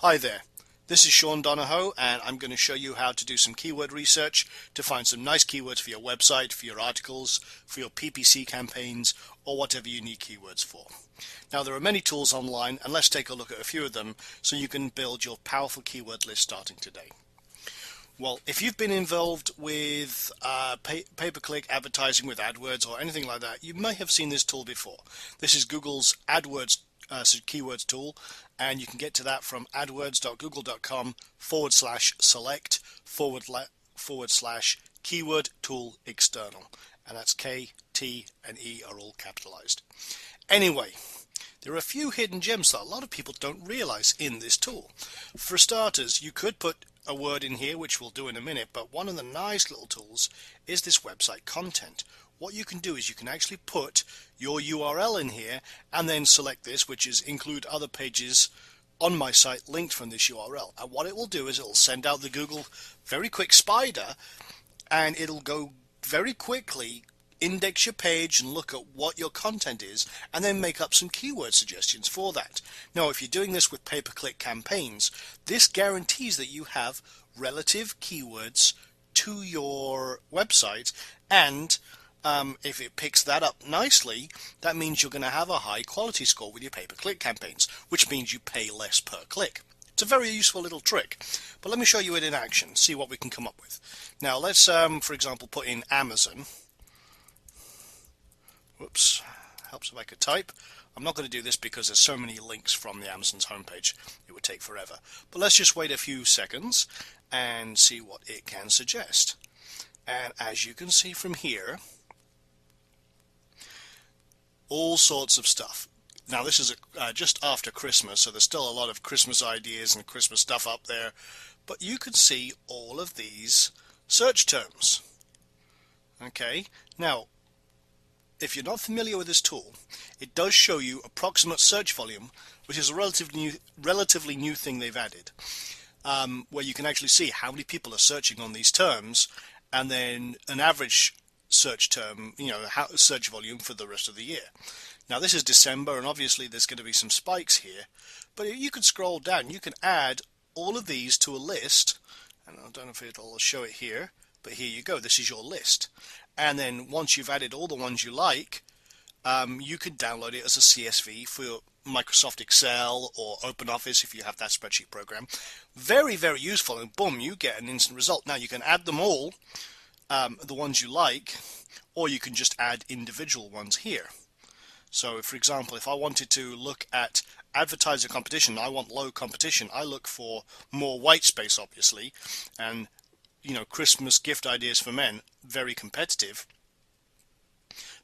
Hi there, this is Sean Donahoe and I'm going to show you how to do some keyword research to find some nice keywords for your website, for your articles, for your PPC campaigns, or whatever you need keywords for. Now there are many tools online, and let's take a look at a few of them so you can build your powerful keyword list starting today. Well, if you've been involved with pay-per-click advertising with AdWords or anything like that, you may have seen this tool before. This is Google's AdWords keywords tool, and you can get to that from adwords.google.com/select / keyword tool external, and that's K, T, and E are all capitalized. Anyway, there are a few hidden gems that a lot of people don't realize in this tool. For starters, you could put a word in here, which we'll do in a minute, but one of the nice little tools is this website content. What you can do is you can actually put your URL in here and then select this, which is include other pages on my site linked from this URL. And what it will do is it will send out the Google very quick spider, and it'll go very quickly index your page and look at what your content is, and then make up some keyword suggestions for that. Now, if you're doing this with pay-per-click campaigns, this guarantees that you have relative keywords to your website, and if it picks that up nicely, that means you're going to have a high quality score with your pay-per-click campaigns, which means you pay less per click. It's a very useful little trick, but let me show you it in action, see what we can come up with. Now let's, for example, put in Amazon. Whoops, helps if I could type. I'm not going to do this because there's so many links from the Amazon's homepage, it would take forever. But let's just wait a few seconds and see what it can suggest. And as you can see from here, all sorts of stuff. Now this is just after Christmas, so there's still a lot of Christmas ideas and Christmas stuff up there, but you can see all of these search terms. Okay, now if you're not familiar with this tool, it does show you approximate search volume, which is a relatively new thing they've added, where you can actually see how many people are searching on these terms, and then an average search term, search volume for the rest of the year. Now this is December, and obviously there's going to be some spikes here, but you can scroll down, you can add all of these to a list, and I don't know if it'll show it here, but here you go, this is your list. And then once you've added all the ones you like, you can download it as a CSV for your Microsoft Excel or OpenOffice if you have that spreadsheet program. Very, very useful, and boom, you get an instant result. Now you can add them all, the ones you like, or you can just add individual ones here. So for example, if I wanted to look at advertiser competition, I want low competition, I look for more white space obviously, and Christmas gift ideas for men, very competitive.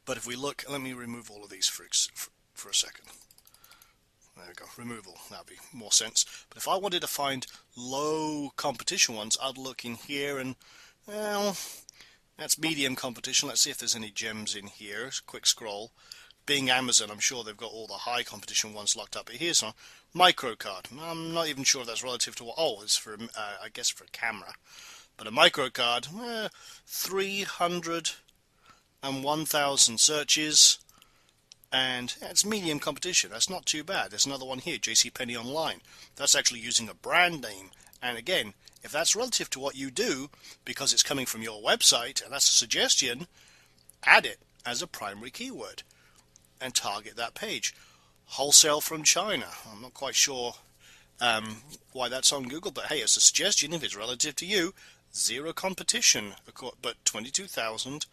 But if we look, let me remove all of these for a second. There we go, removal, that'd be more sense. But if I wanted to find low competition ones, I'd look in here, and well, that's medium competition. Let's see if there's any gems in here. Quick scroll. Being Amazon, I'm sure they've got all the high competition ones locked up. But here's one, microcard. I'm not even sure if that's relative to what. Oh, it's for I guess for a camera. But a microcard, 301,000 searches, and it's medium competition. That's not too bad. There's another one here, JCPenney Online. That's actually using a brand name. And again, if that's relative to what you do, because it's coming from your website, and that's a suggestion, add it as a primary keyword and target that page. Wholesale from China. I'm not quite sure why that's on Google, but hey, it's a suggestion. If it's relative to you, zero competition, but 22,000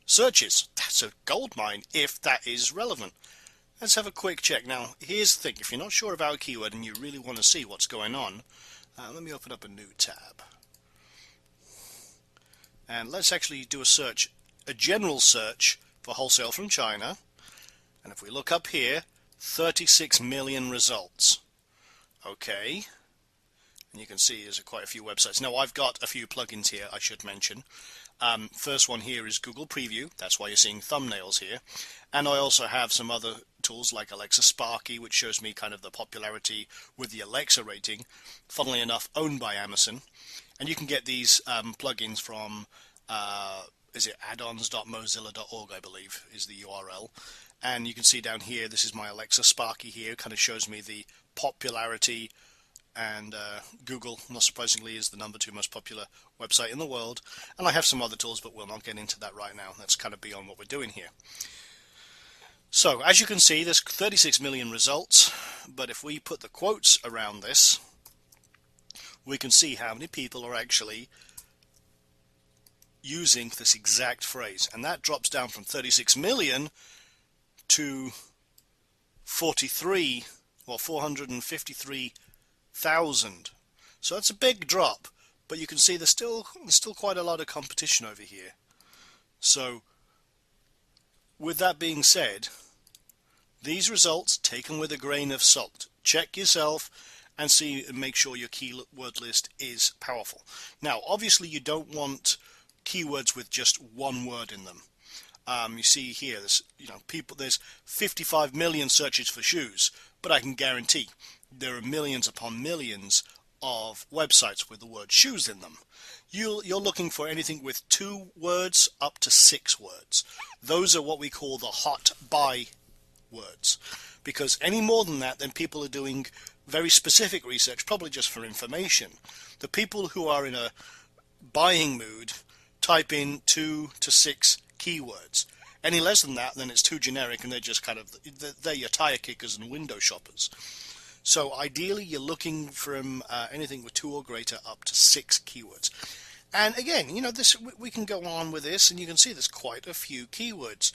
searches. That's a gold mine if that is relevant. Let's have a quick check. Now, here's the thing. If you're not sure about a keyword and you really want to see what's going on, let me open up a new tab. And let's actually do a search, a general search for wholesale from China. And if we look up here, 36 million results. Okay. And you can see there's quite a few websites. Now I've got a few plugins here I should mention. First one here is Google Preview, that's why you're seeing thumbnails here. And I also have some other tools like Alexa Sparky, which shows me kind of the popularity with the Alexa rating, funnily enough owned by Amazon. And you can get these plugins from, is it addons.mozilla.org, I believe is the URL. And you can see down here, this is my Alexa Sparky here, kind of shows me the popularity and Google, not surprisingly, is the #2 most popular website in the world. And I have some other tools, but we'll not get into that right now. That's kind of beyond what we're doing here. So as you can see, there's 36 million results, but if we put the quotes around this, we can see how many people are actually using this exact phrase, and that drops down from 36 million to 453,000. So that's a big drop, but you can see there's still quite a lot of competition over here. So with that being said, these results taken with a grain of salt. Check yourself and see and make sure your keyword list is powerful. Now obviously you don't want keywords with just one word in them. You see here, there's 55 million searches for shoes, but I can guarantee there are millions upon millions of websites with the word shoes in them. You're looking for anything with 2 words up to 6 words. Those are what we call the hot buy words, because any more than that, then people are doing very specific research, probably just for information. The people who are in a buying mood type in 2 to 6 keywords. Any less than that, then it's too generic, and they're just they're your tire kickers and window shoppers. So ideally you're looking from anything with 2 or greater up to 6 keywords. And again, this, we can go on with this, and you can see there's quite a few keywords,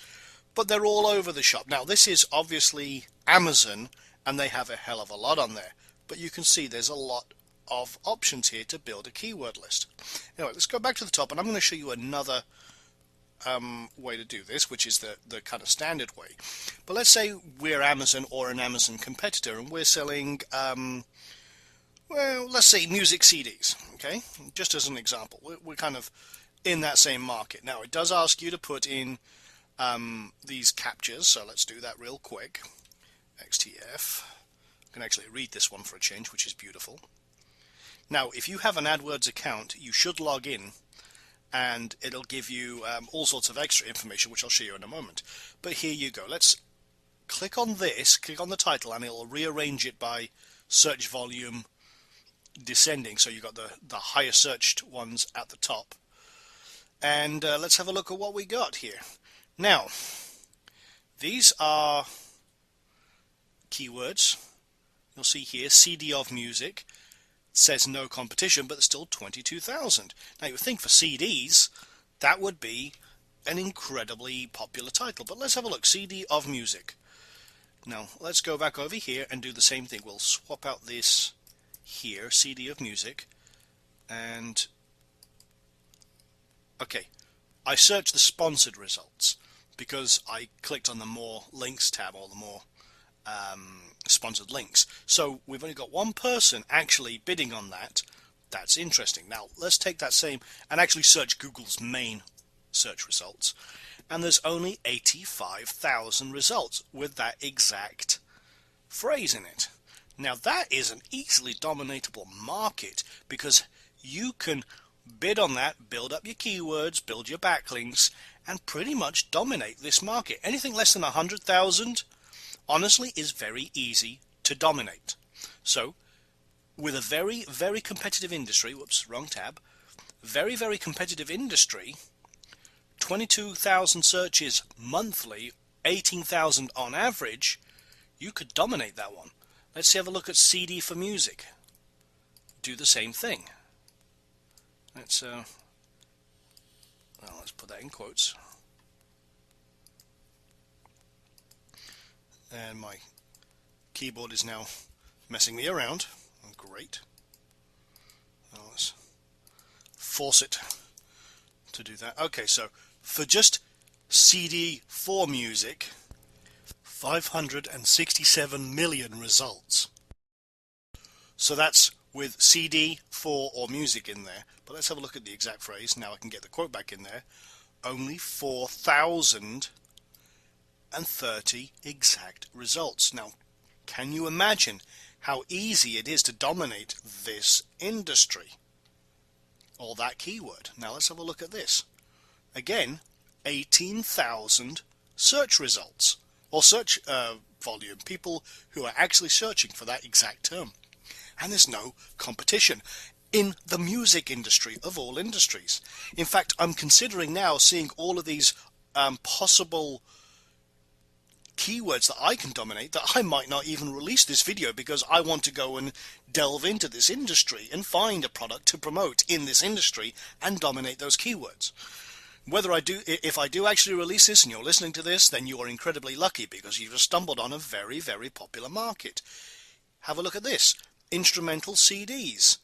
but they're all over the shop. Now this is obviously Amazon, and they have a hell of a lot on there, but you can see there's a lot of options here to build a keyword list. Anyway, let's go back to the top, and I'm going to show you another way to do this, which is the kind of standard way. But let's say we're Amazon or an Amazon competitor, and we're selling well, let's say music CDs, okay, just as an example. We're kind of in that same market. Now it does ask you to put in these captures, so let's do that real quick. XTF. I can actually read this one for a change, which is beautiful. Now if you have an AdWords account, you should log in, and it'll give you all sorts of extra information, which I'll show you in a moment. But here you go. Let's click on this, click on the title, and it'll rearrange it by search volume descending, so you've got the higher searched ones at the top. And let's have a look at what we got here. Now these are keywords. You'll see here CD of music. Says no competition, but there's still 22,000. Now you would think for CDs that would be an incredibly popular title, but let's have a look. CD of music. Now let's go back over here and do the same thing. We'll swap out this here, CD of music, and okay, I searched the sponsored results because I clicked on the more links tab, or the more sponsored links. So we've only got one person actually bidding on that. That's interesting. Now let's take that same and actually search Google's main search results, and there's only 85,000 results with that exact phrase in it. Now that is an easily dominatable market, because you can bid on that, build up your keywords, build your backlinks, and pretty much dominate this market. Anything less than 100,000 honestly is very easy to dominate. So with a very, very competitive industry, whoops, wrong tab, very, very competitive industry, 22,000 searches monthly, 18,000 on average, you could dominate that one. Let's have a look at CD for music. Do the same thing. Let's put that in quotes. And my keyboard is now messing me around. Oh, great. Now let's force it to do that. Okay, so for just CD for music, 567 million results. So that's with CD for or music in there. But let's have a look at the exact phrase. Now I can get the quote back in there. Only 4,030 exact results. Now, can you imagine how easy it is to dominate this industry, or that keyword? Now let's have a look at this. Again, 18,000 search results, or search volume, people who are actually searching for that exact term. and there's no competition in the music industry of all industries. In fact, I'm considering now seeing all of these possible keywords that I can dominate that I might not even release this video because I want to go and delve into this industry and find a product to promote in this industry and dominate those keywords. If I do actually release this and you're listening to this, then you are incredibly lucky because you've just stumbled on a very, very popular market. Have a look at this. Instrumental CDs.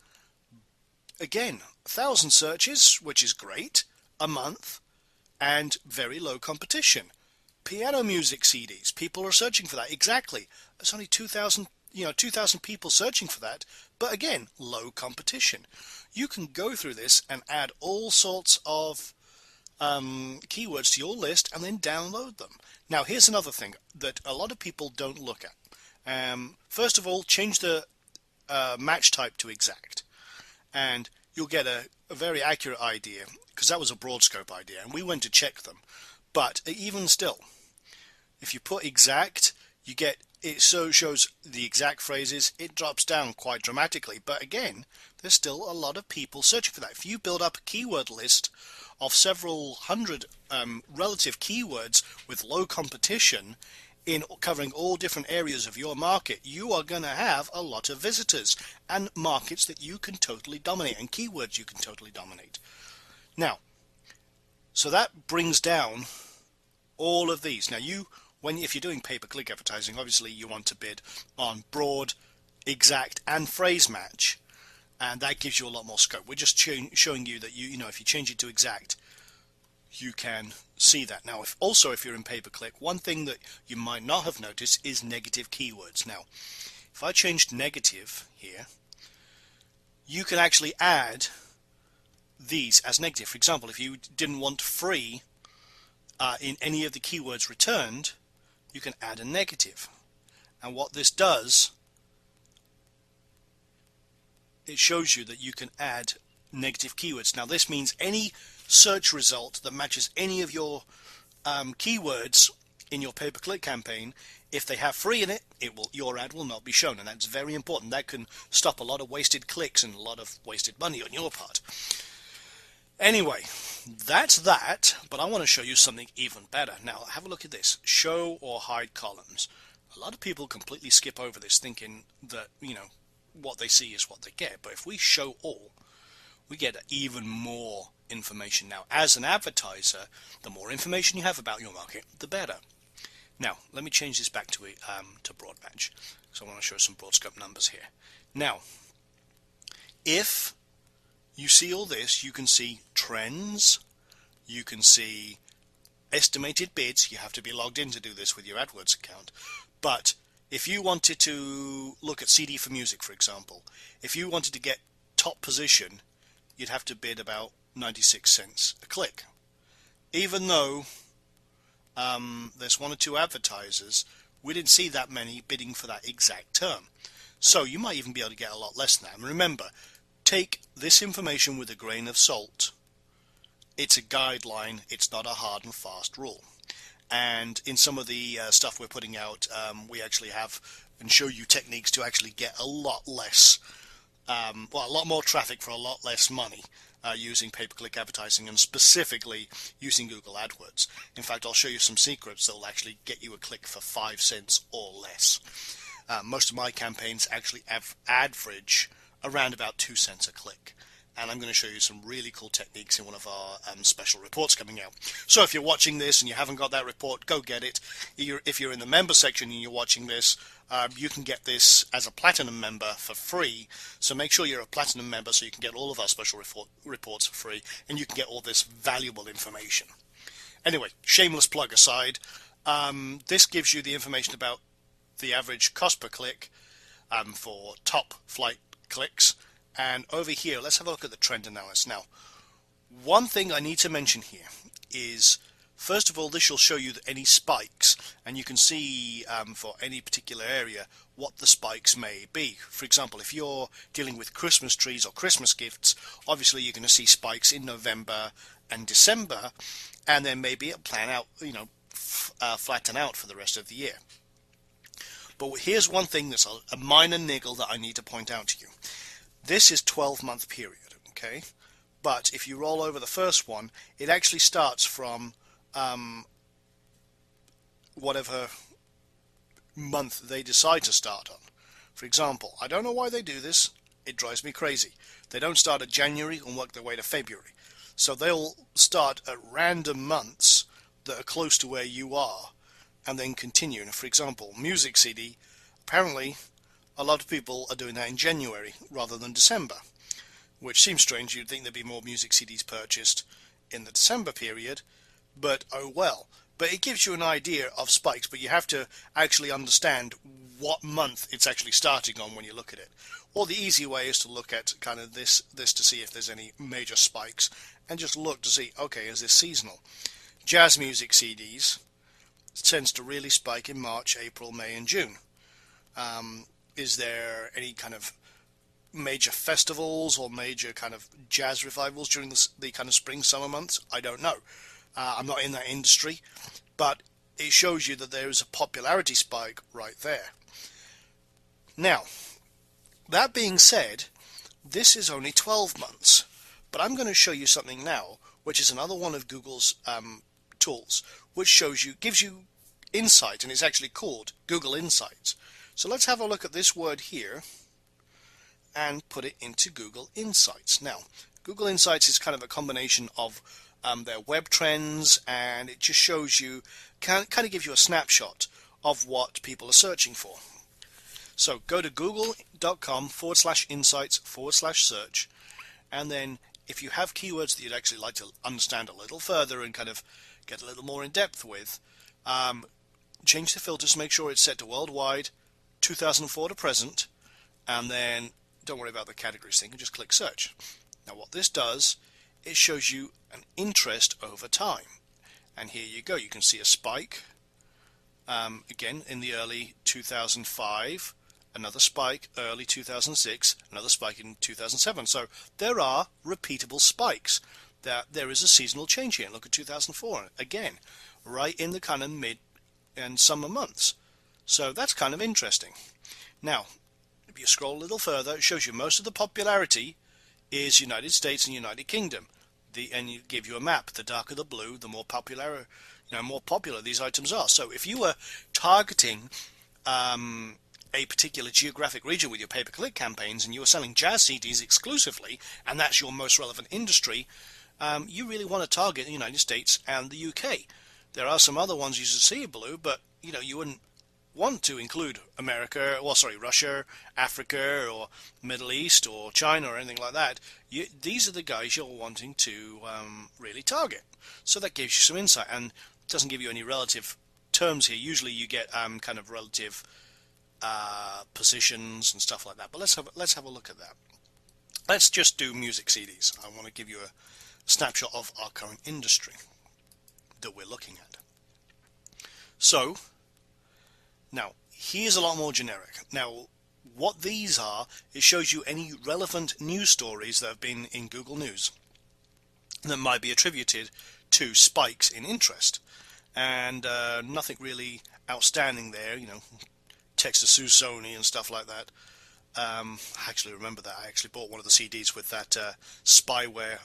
Again, 1,000 searches, which is great, a month, and very low competition. Piano music CDs, people are searching for that. Exactly. There's only 2,000 people searching for that, but again, low competition. You can go through this and add all sorts of keywords to your list and then download them. Now, here's another thing that a lot of people don't look at. First of all, change the match type to exact, and you'll get a very accurate idea, because that was a broad scope idea, and we went to check them. But even still, if you put exact, you get it shows the exact phrases. It drops down quite dramatically, but again, there's still a lot of people searching for that. If you build up a keyword list of several hundred relative keywords with low competition in covering all different areas of your market, you are going to have a lot of visitors and markets that you can totally dominate and keywords you can totally dominate. Now, so that brings down all of these. Now, if you're doing pay-per-click advertising, obviously you want to bid on broad, exact, and phrase match, and that gives you a lot more scope. We're just showing you that if you change it to exact, you can see that. Now, if you're in pay-per-click, one thing that you might not have noticed is negative keywords. Now, if I changed negative here, you can actually add these as negative. For example, if you didn't want free in any of the keywords returned, you can add a negative. And what this does, it shows you that you can add negative keywords. Now, this means any search result that matches any of your keywords in your pay-per-click campaign, if they have free in it, your ad will not be shown, and that's very important. That can stop a lot of wasted clicks and a lot of wasted money on your part. Anyway, that's that, but I want to show you something even better. Now, have a look at this. Show or hide columns. A lot of people completely skip over this, thinking that, what they see is what they get. But if we show all, we get even more information. Now, as an advertiser, the more information you have about your market, the better. Now, let me change this back to broad match, because I want to show some broad scope numbers here. Now, if you see all this, you can see trends, you can see estimated bids. You have to be logged in to do this with your AdWords account. But if you wanted to look at CD4Music, for example, if you wanted to get top position, you'd have to bid about 96 cents a click. Even though there's one or two advertisers, we didn't see that many bidding for that exact term. So you might even be able to get a lot less than that. And remember, take this information with a grain of salt. It's a guideline, it's not a hard and fast rule. And in some of the stuff we're putting out, we actually have and show you techniques to actually get a lot less, a lot more traffic for a lot less money using pay-per-click advertising, and specifically using Google AdWords. In fact, I'll show you some secrets that will actually get you a click for 5 cents or less. Most of my campaigns actually average around about 2 cents a click. And I'm going to show you some really cool techniques in one of our special reports coming out. So if you're watching this and you haven't got that report, go get it. If you're in the member section and you're watching this, you can get this as a platinum member for free. So make sure you're a platinum member so you can get all of our special reports for free, and you can get all this valuable information. Anyway, shameless plug aside, this gives you the information about the average cost per click for top flight clicks. And over here, let's have a look at the trend analysis. Now, one thing I need to mention here is, first of all, this will show you any spikes, and you can see for any particular area what the spikes may be. For example, if you're dealing with Christmas trees or Christmas gifts, obviously you're going to see spikes in November and December, and then maybe it'll plan out, flatten out for the rest of the year. But here's one thing that's a minor niggle that I need to point out to you. This is 12-month period, okay? But if you roll over the first one, it actually starts from whatever month they decide to start on. For example, I don't know why they do this. It drives me crazy. They don't start at January and work their way to February. So they'll start at random months that are close to where you are and then continue. And for example, music CD, apparently a lot of people are doing that in January rather than December, which seems strange. You'd think there'd be more music CDs purchased in the December period, but oh well. But it gives you an idea of spikes, but you have to actually understand what month it's actually starting on when you look at it. Or the easy way is to look at kind of this to see if there's any major spikes, and just look to see, okay, is this seasonal? Jazz music CDs tends to really spike in March, April, May and June. Is there any kind of major festivals or major kind of jazz revivals during the kind of spring, summer months? I don't know. I'm not in that industry, but it shows you that there is a popularity spike right there. Now, that being said, this is only 12 months, but I'm going to show you something now, which is another one of Google's tools, which gives you insight, and it's actually called Google Insights. So let's have a look at this word here and put it into Google Insights. Now, Google Insights is kind of a combination of their web trends, and it just shows you, kind of gives you a snapshot of what people are searching for. So go to google.com/insights/search, and then if you have keywords that you'd actually like to understand a little further and kind of get a little more in depth with, change the filters, make sure it's set to worldwide, 2004 to present, and then don't worry about the categories thing, and just click search. Now what this does, it shows you an interest over time, and here you go, you can see a spike again in the early 2005, another spike early 2006, another spike in 2007. So there are repeatable spikes. There is a seasonal change here. Look at 2004 again, right in the kind of mid and summer months. So that's kind of interesting. Now if you scroll a little further, it shows you most of the popularity is United States and United Kingdom. And you give you a map. The darker the blue, the more popular these items are. So if you were targeting a particular geographic region with your pay-per-click campaigns, and you were selling jazz CDs exclusively, and that's your most relevant industry, you really want to target the United States and the UK. There are some other ones you should see blue, but you wouldn't want to include Russia, Africa, or Middle East, or China, or anything like that. These are the guys you're wanting to really target. So that gives you some insight, and doesn't give you any relative terms here. Usually you get kind of relative positions and stuff like that. But let's have a look at that. Let's just do music CDs. I want to give you a snapshot of our current industry that we're looking at. So now here's a lot more generic. Now what these are, it shows you any relevant news stories that have been in Google News that might be attributed to spikes in interest, and nothing really outstanding there. Texas sues Sony and stuff like that. I actually remember that. I actually bought one of the CDs with that spyware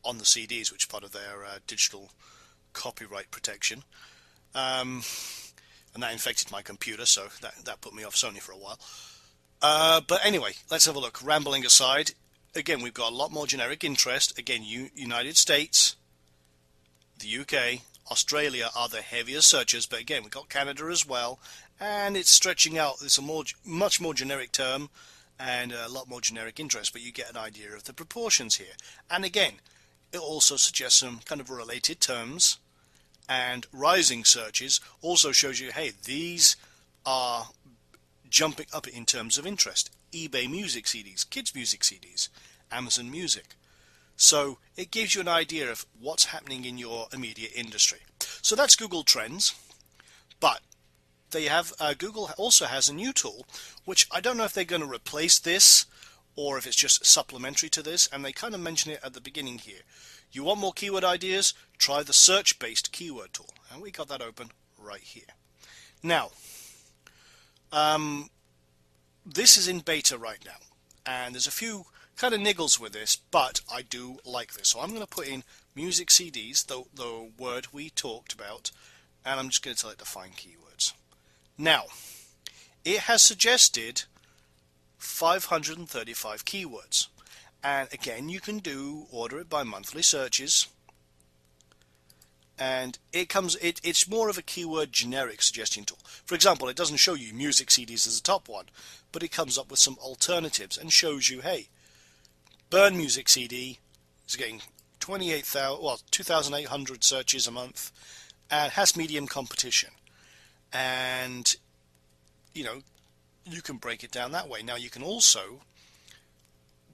on the CDs, which is part of their digital copyright protection. And that infected my computer, so that put me off Sony for a while. But anyway, let's have a look. Rambling aside, again, we've got a lot more generic interest. Again, United States, the UK, Australia are the heaviest searches, but again, we've got Canada as well, and it's stretching out. It's a much more generic term and a lot more generic interest, but you get an idea of the proportions here. And again, it also suggests some kind of related terms, and rising searches also shows you, hey, these are jumping up in terms of interest. eBay music CDs, kids music CDs, Amazon Music. So it gives you an idea of what's happening in your immediate industry. So that's Google Trends, but they have Google also has a new tool, which I don't know if they're going to replace this or if it's just supplementary to this, and they kind of mention it at the beginning here. You want more keyword ideas? Try the search-based keyword tool, and we got that open right here. Now, This is in beta right now, and there's a few kind of niggles with this, but I do like this. So I'm going to put in music CDs, the word we talked about, and I'm just going to tell it to find keywords. Now, it has suggested 535 keywords, and again, you can order it by monthly searches, and it's more of a keyword generic suggestion tool. For example, it doesn't show you music CDs as the top one, but it comes up with some alternatives and shows you, hey, Burn Music CD is getting 2,800 searches a month and has medium competition. And you can break it down that way. Now you can also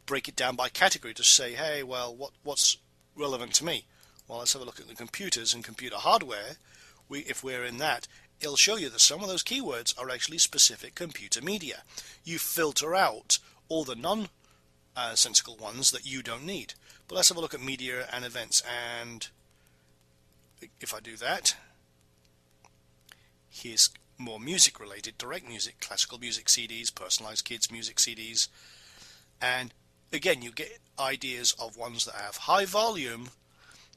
break it down by category to say, hey, well, what's relevant to me? Well, let's have a look at the computers and computer hardware. If we're in that, it'll show you that some of those keywords are actually specific computer media. You filter out all the nonsensical ones that you don't need. But let's have a look at media and events, and if I do that, here's more music related, direct music, classical music CDs, personalized kids music CDs, and again you get ideas of ones that have high volume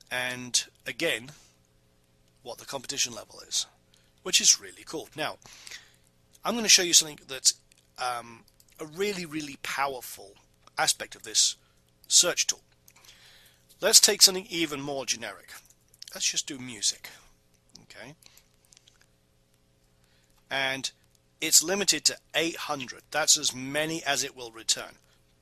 and again what the competition level is, which is really cool. Now I'm going to show you something that's a really powerful aspect of this search tool. Let's take something even more generic. Let's just do music, okay? And it's limited to 800. That's as many as it will return.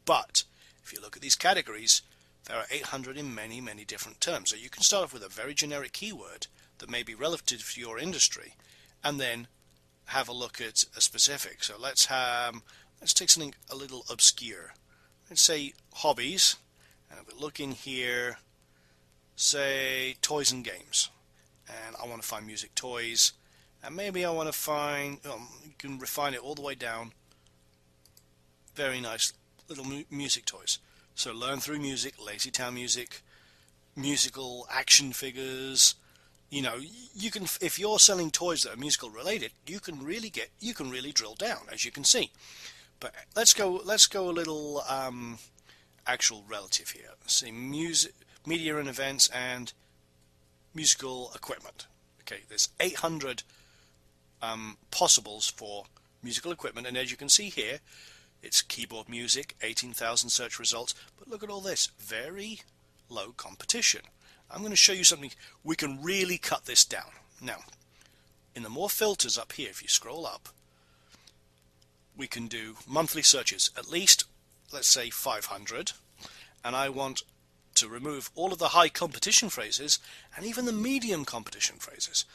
But if you look at these categories, there are 800 in many different terms. So you can start off with a very generic keyword that may be relative to your industry, and then have a look at a specific. So let's take something a little obscure. Let's say hobbies, and if we look in here, say toys and games, and I want to find music toys, and maybe I want to find, you can refine it all the way down, very nice little music toys. So Learn Through Music, Lazy Town Music, musical action figures. You can, if you're selling toys that are musical related, you can really drill down, as you can see. But let's go a little actual relative here. Let's see, music, media and events, and musical equipment. Okay, there's 800 possibles for musical equipment, and as you can see here, it's keyboard music, 18,000 search results, but look at all this, very low competition. I'm going to show you something, we can really cut this down. Now, in the more filters up here, if you scroll up, we can do monthly searches, at least, let's say 500, and I want to remove all of the high competition phrases and even the medium competition phrases,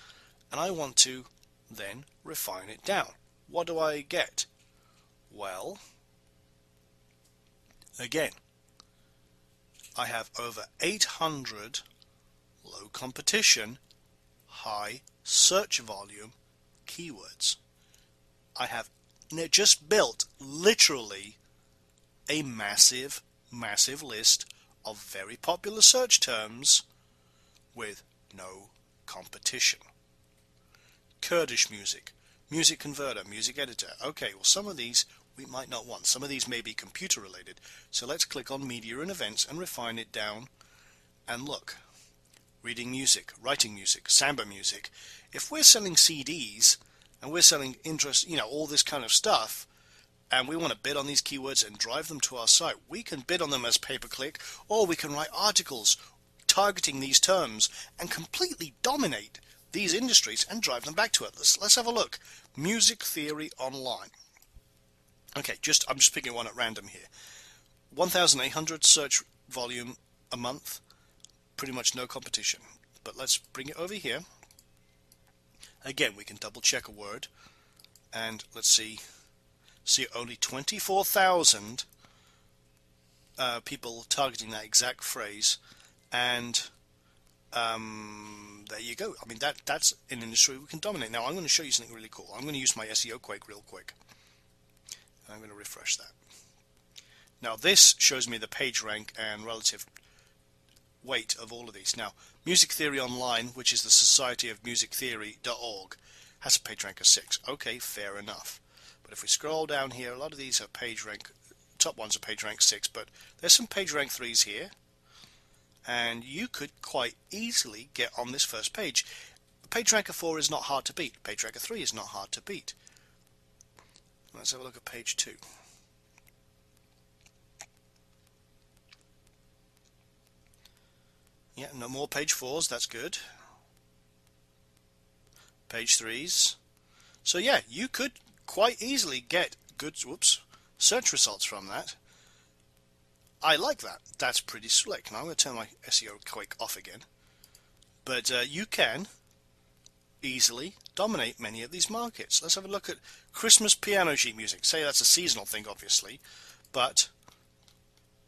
and I want to then refine it down. What do I get? Well, again, I have over 800 low competition, high search volume keywords. I have just built literally a massive list of very popular search terms with no competition. Kurdish music, music converter, music editor. Okay, well, some of these we might not want. Some of these may be computer related. So let's click on media and events and refine it down and look. Reading music, writing music, samba music. If we're selling CDs and we're selling interest, all this kind of stuff, and we want to bid on these keywords and drive them to our site, we can bid on them as pay-per-click, or we can write articles targeting these terms and completely dominate these industries and drive them back to it. Let's have a look. Music Theory Online. Okay, I'm just picking one at random here. 1,800 search volume a month, pretty much no competition. But let's bring it over here. Again, we can double check a word, and let's see only 24,000 people targeting that exact phrase, and there you go. I mean, that's an industry we can dominate. Now I'm going to show you something really cool. I'm going to use my SEO Quake real quick. I'm going to refresh that. Now this shows me the page rank and relative weight of all of these. Now, Music Theory Online, which is the Society of Music Theory.org, has a page rank of 6. Okay, fair enough. But if we scroll down here, a lot of these are PageRank, top ones are PageRank 6, but there's some PageRank 3s here, and you could quite easily get on this first page. PageRanker 4 is not hard to beat. PageRanker 3 is not hard to beat. Let's have a look at page 2. Yeah, no more page 4s, that's good. Page 3s. So yeah, you could quite easily get good search results from that. I like that. That's pretty slick. Now I'm going to turn my SEO Quake off again. But you can easily dominate many of these markets. Let's have a look at Christmas piano sheet music. Say that's a seasonal thing, obviously, but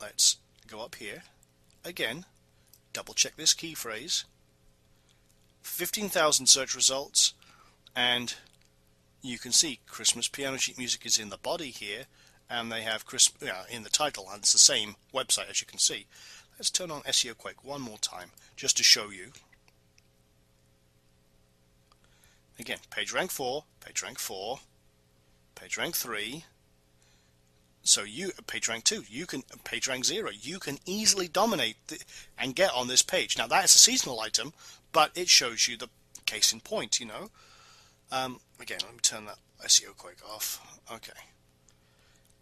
let's go up here again, double check this key phrase, 15,000 search results, and you can see Christmas piano sheet music is in the body here, and they have in the title, and it's the same website, as you can see. Let's turn on SEO Quake one more time just to show you. Again, PageRank 4, PageRank 4, PageRank 3. So PageRank 2, PageRank 0, you can easily dominate and get on this page. Now that is a seasonal item, but it shows you the case in point, you know. Again, let me turn that SEO Quake off. Okay.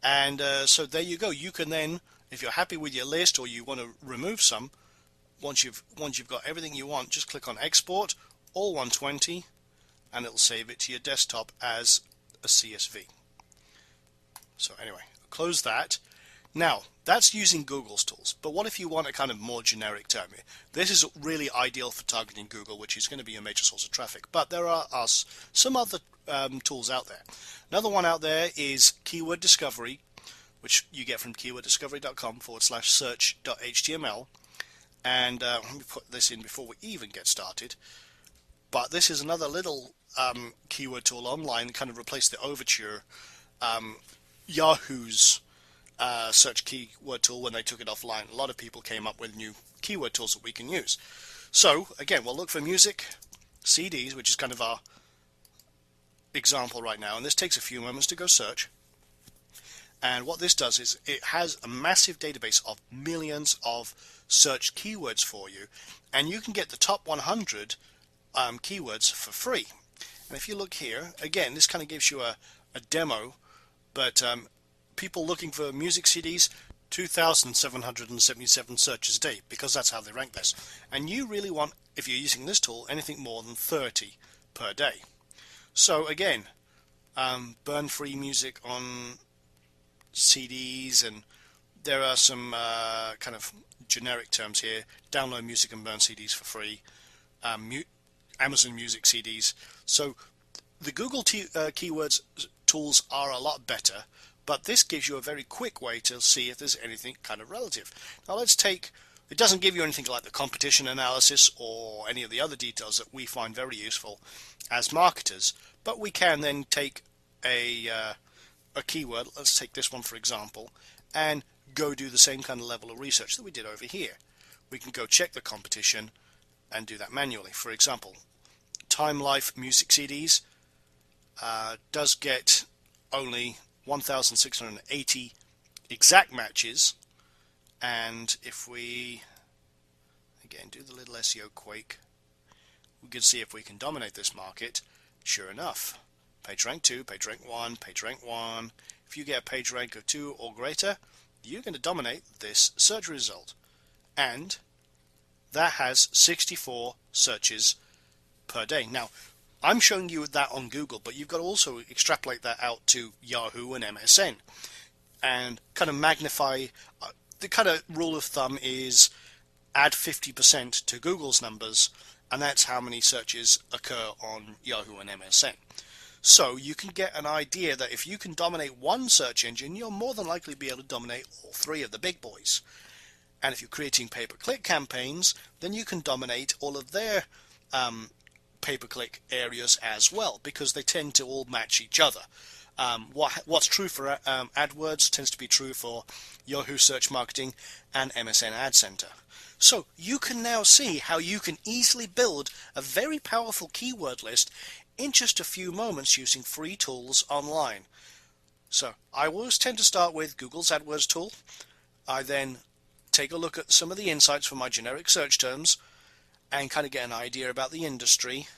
And so there you go. You can then, if you're happy with your list or you want to remove some, once you've got everything you want, just click on Export, all 120, and it'll save it to your desktop as a CSV. So anyway, close that. Now, that's using Google's tools, but what if you want a kind of more generic term? This is really ideal for targeting Google, which is going to be a major source of traffic, but there are some other tools out there. Another one out there is Keyword Discovery, which you get from keyworddiscovery.com/search.html, and let me put this in before we even get started. But this is another little keyword tool online, kind of replaced the Overture, Yahoo's search keyword tool when they took it offline. A lot of people came up with new keyword tools that we can use. So again, we'll look for music, CDs, which is kind of our example right now, and this takes a few moments to go search. And what this does is it has a massive database of millions of search keywords for you, and you can get the top 100 keywords for free. And if you look here, again, this kind of gives you a demo, but people looking for music CDs, 2,777 searches a day, because that's how they rank this. And you really want, if you're using this tool, anything more than 30 per day. So again, burn free music on CDs, and there are some kind of generic terms here. Download music and burn CDs for free. Amazon Music CDs. So the Google keywords tools are a lot better, but this gives you a very quick way to see if there's anything kind of relative. Now let's take, it doesn't give you anything like the competition analysis or any of the other details that we find very useful as marketers, but we can then take a keyword, let's take this one for example, and go do the same kind of level of research that we did over here. We can go check the competition and do that manually. For example, Time Life Music CDs does get only 1,680 exact matches, and if we again do the little SEO Quake, we can see if we can dominate this market. Sure enough, PageRank 2, PageRank 1, PageRank 1. If you get a PageRank of 2 or greater, you're going to dominate this search result, and that has 64 searches per day. Now, I'm showing you that on Google, but you've got to also extrapolate that out to Yahoo and MSN and kind of magnify. The kind of rule of thumb is add 50% to Google's numbers, and that's how many searches occur on Yahoo and MSN. So you can get an idea that if you can dominate one search engine, you'll more than likely be able to dominate all three of the big boys. And if you're creating pay-per-click campaigns, then you can dominate all of their pay-per-click areas as well, because they tend to all match each other. What's true for AdWords tends to be true for Yahoo Search Marketing and MSN Ad Center. So you can now see how you can easily build a very powerful keyword list in just a few moments using free tools online. So I always tend to start with Google's AdWords tool. I then take a look at some of the insights from my generic search terms and kind of get an idea about the industry.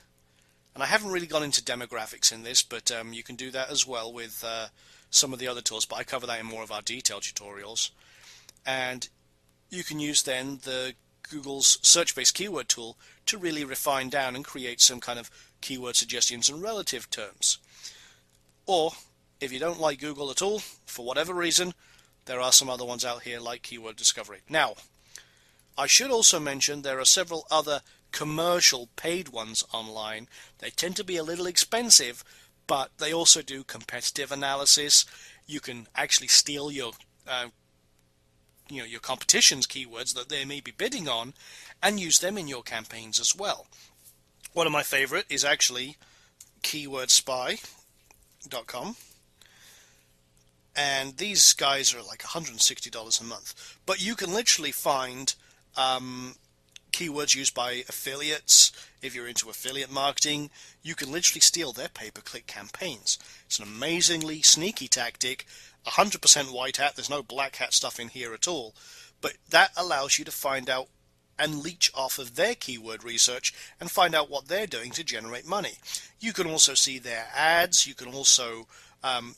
And I haven't really gone into demographics in this, but you can do that as well with some of the other tools, but I cover that in more of our detailed tutorials. And you can use then the Google's search-based keyword tool to really refine down and create some kind of keyword suggestions and relative terms. Or if you don't like Google at all, for whatever reason, there are some other ones out here like Keyword Discovery. Now, I should also mention there are several other commercial paid ones online. They tend to be a little expensive, but they also do competitive analysis. You can actually steal your your competition's keywords that they may be bidding on and use them in your campaigns as well. One of my favorite is actually keywordspy.com. And these guys are like $160 a month. But you can literally find keywords used by affiliates. If you're into affiliate marketing, you can literally steal their pay-per-click campaigns. It's an amazingly sneaky tactic. 100% white hat. There's no black hat stuff in here at all. But that allows you to find out and leech off of their keyword research and find out what they're doing to generate money. You can also see their ads. You can also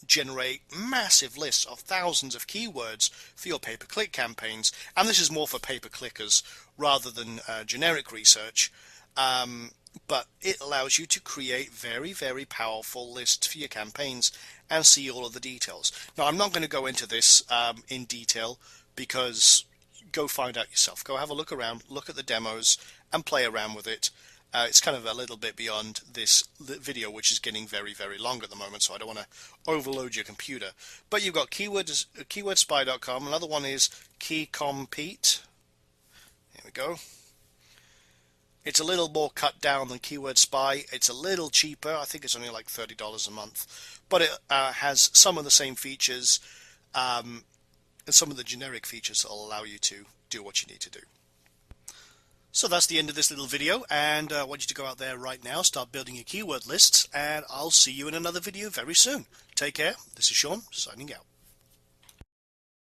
generate massive lists of thousands of keywords for your pay-per-click campaigns, and this is more for pay-per-clickers rather than generic research, but it allows you to create very, very powerful lists for your campaigns and see all of the details. Now, I'm not going to go into this in detail because go find out yourself. Go have a look around, look at the demos, and play around with it. It's kind of a little bit beyond this video, which is getting very, very long at the moment, so I don't want to overload your computer. But you've got keywordspy.com. Another one is KeyCompete. Here we go. It's a little more cut down than Keyword Spy. It's a little cheaper. I think it's only like $30 a month. But it has some of the same features and some of the generic features that will allow you to do what you need to do. So that's the end of this little video, and I want you to go out there right now, start building your keyword lists, and I'll see you in another video very soon. Take care. This is Sean, signing out.